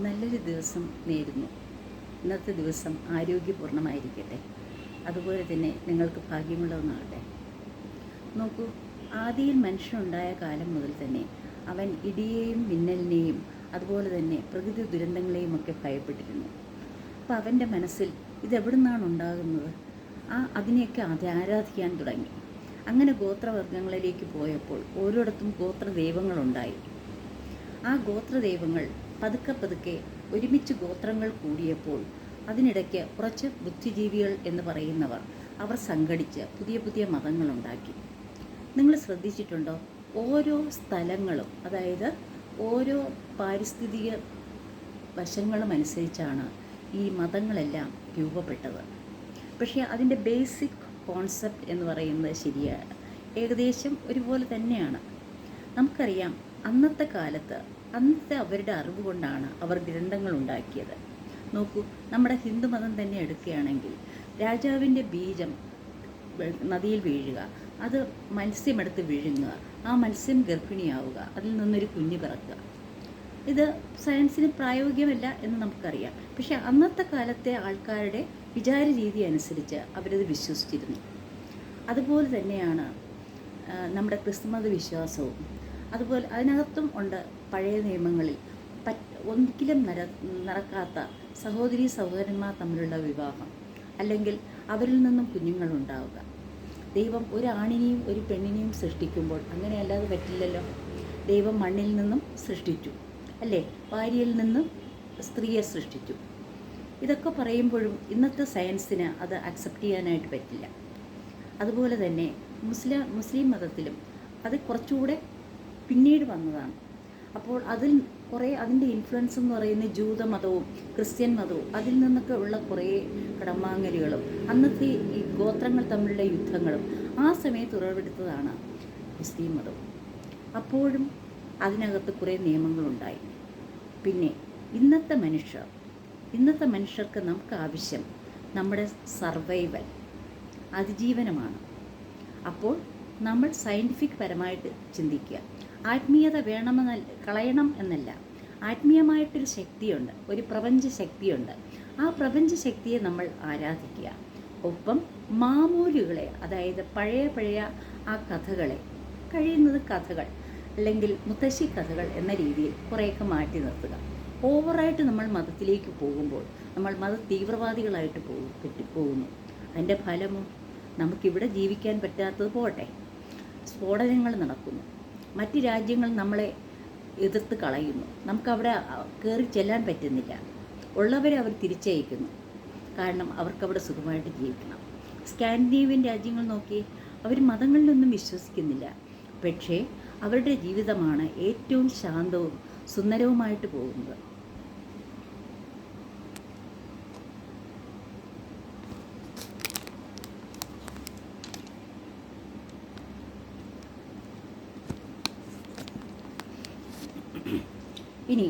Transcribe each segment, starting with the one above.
നല്ലൊരു ദിവസം നേരുന്നു. ഇന്നത്തെ ദിവസം ആരോഗ്യപൂർണ്ണമായിരിക്കട്ടെ. അതുപോലെ തന്നെ നിങ്ങൾക്ക് ഭാഗ്യമുള്ള ഒന്നാകട്ടെ. നോക്കൂ, ആദിയിൽ മനുഷ്യനുണ്ടായ കാലം മുതൽ തന്നെ അവൻ ഇടിയെയും മിന്നലിനെയും അതുപോലെ തന്നെ പ്രകൃതി ദുരന്തങ്ങളെയും ഒക്കെ ഭയപ്പെട്ടിരുന്നു. അപ്പോൾ അവൻ്റെ മനസ്സിൽ ഇതെവിടെ നിന്നാണ് ഉണ്ടാകുന്നത്, അതിനെയൊക്കെ ആരാധിക്കാൻ തുടങ്ങി. അങ്ങനെ ഗോത്രവർഗ്ഗങ്ങളിലേക്ക് പോയപ്പോൾ ഓരോയിടത്തും ഗോത്രദൈവങ്ങളുണ്ടായി. ആ ഗോത്രദൈവങ്ങൾ പതുക്കെ ഒരുമിച്ച് ഗോത്രങ്ങൾ കൂടിയപ്പോൾ അതിനിടയ്ക്ക് കുറച്ച് ബുദ്ധിജീവികൾ എന്ന് പറയുന്നവർ അവർ സംഘടിച്ച് പുതിയ പുതിയ മതങ്ങളുണ്ടാക്കി. നിങ്ങൾ ശ്രദ്ധിച്ചിട്ടുണ്ടോ? ഓരോ സ്ഥലങ്ങളും, അതായത് ഓരോ പാരിസ്ഥിതിക വശങ്ങളും അനുസരിച്ചാണ് ഈ മതങ്ങളെല്ലാം രൂപപ്പെട്ടത്. പക്ഷേ അതിൻ്റെ ബേസിക് കോൺസെപ്റ്റ് എന്ന് പറയുന്നത് ശരിയാണ്, ഏകദേശം ഒരുപോലെ തന്നെയാണ്. നമുക്കറിയാം, അന്നത്തെ കാലത്ത് അന്നത്തെ അവരുടെ അറിവ് കൊണ്ടാണ് അവർ ഗ്രന്ഥങ്ങൾ ഉണ്ടാക്കിയത്. നോക്കൂ, നമ്മുടെ ഹിന്ദുമതം തന്നെ എടുക്കുകയാണെങ്കിൽ രാജാവിൻ്റെ ബീജം നദിയിൽ വീഴുക, അത് മത്സ്യമെടുത്ത് വിഴുങ്ങുക, ആ മത്സ്യം ഗർഭിണിയാവുക, അതിൽ നിന്നൊരു കുഞ്ഞ് പിറക്കുക. ഇത് സയൻസിന് പ്രായോഗികമല്ല എന്ന് നമുക്കറിയാം. പക്ഷേ അന്നത്തെ കാലത്തെ ആൾക്കാരുടെ വിചാര രീതി അനുസരിച്ച് അവരത് വിശ്വസിച്ചിരുന്നു. അതുപോലെ തന്നെയാണ് നമ്മുടെ ക്രിസ്തുമത വിശ്വാസവും. അതുപോലെ അതിനകത്തും ഉണ്ട് പഴയ നിയമങ്ങളിൽ ഒരിക്കലും നടക്കാത്ത സഹോദരീ സഹോദരന്മാർ തമ്മിലുള്ള വിവാഹം, അല്ലെങ്കിൽ അവരിൽ നിന്നും കുഞ്ഞുങ്ങളുണ്ടാവുക. ദൈവം ഒരു ആണിനെയും ഒരു പെണ്ണിനെയും സൃഷ്ടിക്കുമ്പോൾ അങ്ങനെയല്ലാതെ പറ്റില്ലല്ലോ. ദൈവം മണ്ണിൽ നിന്നും സൃഷ്ടിച്ചു, അല്ലേ? ഭാര്യയിൽ നിന്നും സ്ത്രീയെ സൃഷ്ടിച്ചു. ഇതൊക്കെ പറയുമ്പോഴും ഇന്നത്തെ സയൻസിന് അത് അക്സെപ്റ്റ് ചെയ്യാനായിട്ട് പറ്റില്ല. അതുപോലെ തന്നെ മുസ്ലിം മതത്തിലും അത് കുറച്ചുകൂടെ പിന്നീട് വന്നതാണ്. അപ്പോൾ അതിൻ്റെ ഇൻഫ്ലുവൻസ് എന്ന് പറയുന്ന ജൂതമതവും ക്രിസ്ത്യൻ മതവും അതിൽ നിന്നൊക്കെ ഉള്ള കുറേ കടമാങ്ങലുകളും അന്നത്തെ ഈ ഗോത്രങ്ങൾ തമ്മിലുള്ള യുദ്ധങ്ങളും ആ സമയത്ത് ഉറവെടുത്തതാണ് മുസ്ലിം മതവും. അപ്പോഴും അതിനകത്ത് കുറേ നിയമങ്ങളുണ്ടായി. പിന്നെ ഇന്നത്തെ മനുഷ്യർക്ക് നമുക്ക് ആവശ്യം നമ്മുടെ സർവൈവൽ, അതിജീവനമാണ്. അപ്പോൾ നമ്മൾ സയൻറ്റിഫിക് പരമായിട്ട് ചിന്തിക്കുക. ആത്മീയത കളയണം എന്നല്ല. ആത്മീയമായിട്ടൊരു ശക്തിയുണ്ട്, ഒരു പ്രപഞ്ച ശക്തിയുണ്ട്. ആ പ്രപഞ്ച ശക്തിയെ നമ്മൾ ആരാധിക്കുക. ഒപ്പം മാമൂലുകളെ, അതായത് പഴയ ആ കഥകളെ, കഴിയുന്നത് കഥകൾ അല്ലെങ്കിൽ മുത്തശ്ശി കഥകൾ എന്ന രീതിയിൽ കുറേയൊക്കെ മാറ്റി നിർത്തുക. ഓവറായിട്ട് നമ്മൾ മതത്തിലേക്ക് പോകുമ്പോൾ നമ്മൾ മത തീവ്രവാദികളായിട്ട് പോകുന്നു. അതിൻ്റെ ഫലമോ നമുക്കിവിടെ ജീവിക്കാൻ പറ്റാത്തത് പോട്ടെ, സ്ഫോടനങ്ങൾ നടക്കുന്നു, മറ്റ് രാജ്യങ്ങൾ നമ്മളെ എതിർത്ത് കളയുന്നു, നമുക്കവിടെ കയറി ചെല്ലാൻ പറ്റുന്നില്ല, ഉള്ളവരെ അവർ തിരിച്ചയക്കുന്നു. കാരണം അവർക്കവിടെ സുഖമായിട്ട് ജീവിക്കണം. സ്കാൻഡിനേവിയൻ രാജ്യങ്ങൾ നോക്കി, അവർ മതങ്ങളിലൊന്നും വിശ്വസിക്കുന്നില്ല. പക്ഷേ അവരുടെ ജീവിതമാണ് ഏറ്റവും ശാന്തവും സുന്ദരവുമായിട്ട് പോകുന്നത്. ഇനി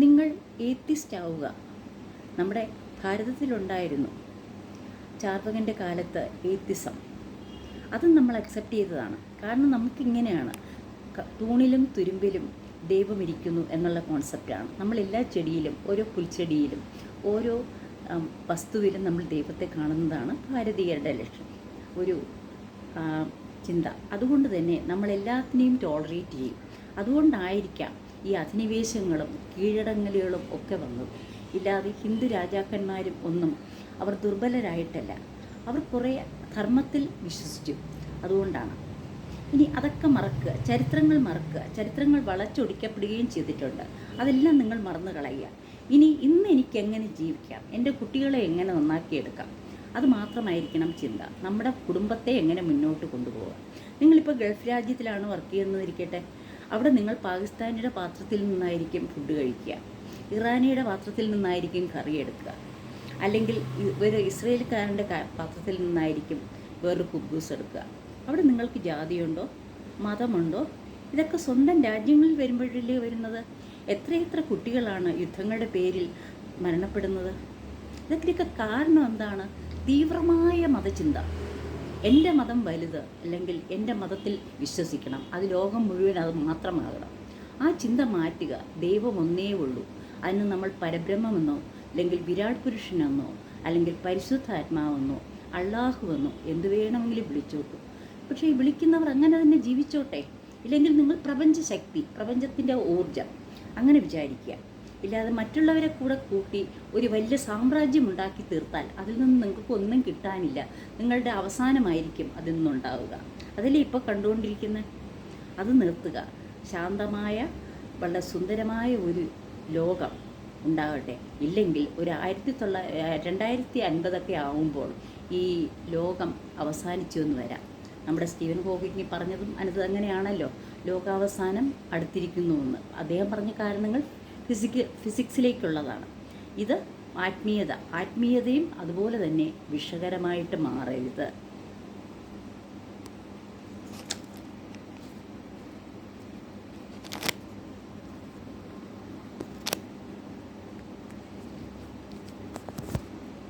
നിങ്ങൾ ഏത്തിസ്റ്റ് ആവുക. നമ്മുടെ ഭാരതത്തിലുണ്ടായിരുന്നു ചാർവകൻ്റെ കാലത്ത് ഏത്തിസം. അതും നമ്മൾ അക്സെപ്റ്റ് ചെയ്തതാണ്. കാരണം നമുക്കിങ്ങനെയാണ്, തൂണിലും തുരുമ്പിലും ദൈവമിരിക്കുന്നു എന്നുള്ള കോൺസെപ്റ്റാണ്. നമ്മളെല്ലാ ചെടിയിലും, ഓരോ പുൽച്ചെടിയിലും, ഓരോ വസ്തുവിലും നമ്മൾ ദൈവത്തെ കാണുന്നതാണ് ഭാരതീയരുടെ ലക്ഷ്യം, ഒരു ചിന്ത. അതുകൊണ്ട് തന്നെ നമ്മളെല്ലാത്തിനെയും ടോളറേറ്റ് ചെയ്യും. അതുകൊണ്ടായിരിക്കാം ഈ അധിനിവേശങ്ങളും കീഴടങ്ങലുകളും ഒക്കെ വന്നത്. ഇല്ലാതെ ഹിന്ദു രാജാക്കന്മാരും ഒന്നും അവർ ദുർബലരായിട്ടല്ല, അവർ കുറേ ധർമ്മത്തിൽ വിശ്വസിച്ചു. അതുകൊണ്ടാണ്. ഇനി അതൊക്കെ മറക്കുക, ചരിത്രങ്ങൾ മറക്കുക. ചരിത്രങ്ങൾ വളച്ചൊടിക്കപ്പെടുകയും ചെയ്തിട്ടുണ്ട്. അതെല്ലാം നിങ്ങൾ മറന്നു കളയുക. ഇന്ന് എനിക്ക് എങ്ങനെ ജീവിക്കാം, എൻ്റെ കുട്ടികളെ എങ്ങനെ നന്നാക്കിയെടുക്കാം, അത് മാത്രമായിരിക്കണം ചിന്ത. നമ്മുടെ കുടുംബത്തെ എങ്ങനെ മുന്നോട്ട് കൊണ്ടുപോകാം. നിങ്ങളിപ്പോൾ ഗൾഫ് രാജ്യത്തിലാണ് വർക്ക് ചെയ്യുന്നതിരിക്കട്ടെ, അവിടെ നിങ്ങൾ പാകിസ്ഥാനിയുടെ പാത്രത്തിൽ നിന്നായിരിക്കും ഫുഡ് കഴിക്കുക, ഇറാനിയുടെ പാത്രത്തിൽ നിന്നായിരിക്കും കറി എടുക്കുക, അല്ലെങ്കിൽ ഒരു ഇസ്രയേൽക്കാരൻ്റെ പാത്രത്തിൽ നിന്നായിരിക്കും വേറൊരു കുബൂസ് എടുക്കുക. അവിടെ നിങ്ങൾക്ക് ജാതിയുണ്ടോ, മതമുണ്ടോ? ഇതൊക്കെ സ്വന്തം രാജ്യങ്ങളിൽ വരുമ്പോഴല്ലേ വരുന്നത്. എത്രയെത്ര കുട്ടികളാണ് യുദ്ധങ്ങളുടെ പേരിൽ മരണപ്പെടുന്നത്. ഇതൊക്കെ കാരണം എന്താണ്? തീവ്രമായ മതചിന്ത. എൻ്റെ മതം വലുത്, അല്ലെങ്കിൽ എൻ്റെ മതത്തിൽ വിശ്വസിക്കണം, അത് ലോകം മുഴുവൻ അത് മാത്രമാകണം. ആ ചിന്ത മാറ്റുക. ദൈവം ഒന്നേ ഉള്ളൂ, അതിന് നമ്മൾ പരബ്രഹ്മമെന്നോ അല്ലെങ്കിൽ വിരാട് പുരുഷനെന്നോ അല്ലെങ്കിൽ പരിശുദ്ധാത്മാവെന്നോ അള്ളാഹുവെന്നോ എന്ത് വേണമെങ്കിലും വിളിച്ചോട്ടു. പക്ഷേ ഈ വിളിക്കുന്നവർ അങ്ങനെ തന്നെ ജീവിച്ചോട്ടെ. ഇല്ലെങ്കിൽ നിങ്ങൾ പ്രപഞ്ചശക്തി, പ്രപഞ്ചത്തിൻ്റെ ഊർജം അങ്ങനെ വിചാരിക്കുക. ഇല്ലാതെ മറ്റുള്ളവരെ കൂടെ കൂട്ടി ഒരു വലിയ സാമ്രാജ്യം ഉണ്ടാക്കി തീർത്താൽ അതിൽ നിന്ന് നിങ്ങൾക്ക് ഒന്നും കിട്ടാനില്ല. നിങ്ങളുടെ അവസാനമായിരിക്കും അതിൽ നിന്നുണ്ടാവുക. അതിലേ ഇപ്പോൾ കണ്ടുകൊണ്ടിരിക്കുന്നത്. അത് നിർത്തുക. ശാന്തമായ വളരെ സുന്ദരമായ ഒരു ലോകം ഉണ്ടാകട്ടെ. ഇല്ലെങ്കിൽ ഒരു 2050 ആവുമ്പോൾ ഈ ലോകം അവസാനിച്ചു എന്ന് വരാം. നമ്മുടെ സ്റ്റീവൻ ഹോക്കിങ് പറഞ്ഞതും അത് അങ്ങനെയാണല്ലോ, ലോകാവസാനം അടുത്തിരിക്കുന്നുവെന്ന്. അദ്ദേഹം പറഞ്ഞ കാരണങ്ങൾ ഫിസിക്സിലേക്കുള്ളതാണ്. ഇത് ആത്മീയതയും അതുപോലെ തന്നെ വിഷകരമായിട്ട് മാറരുത്.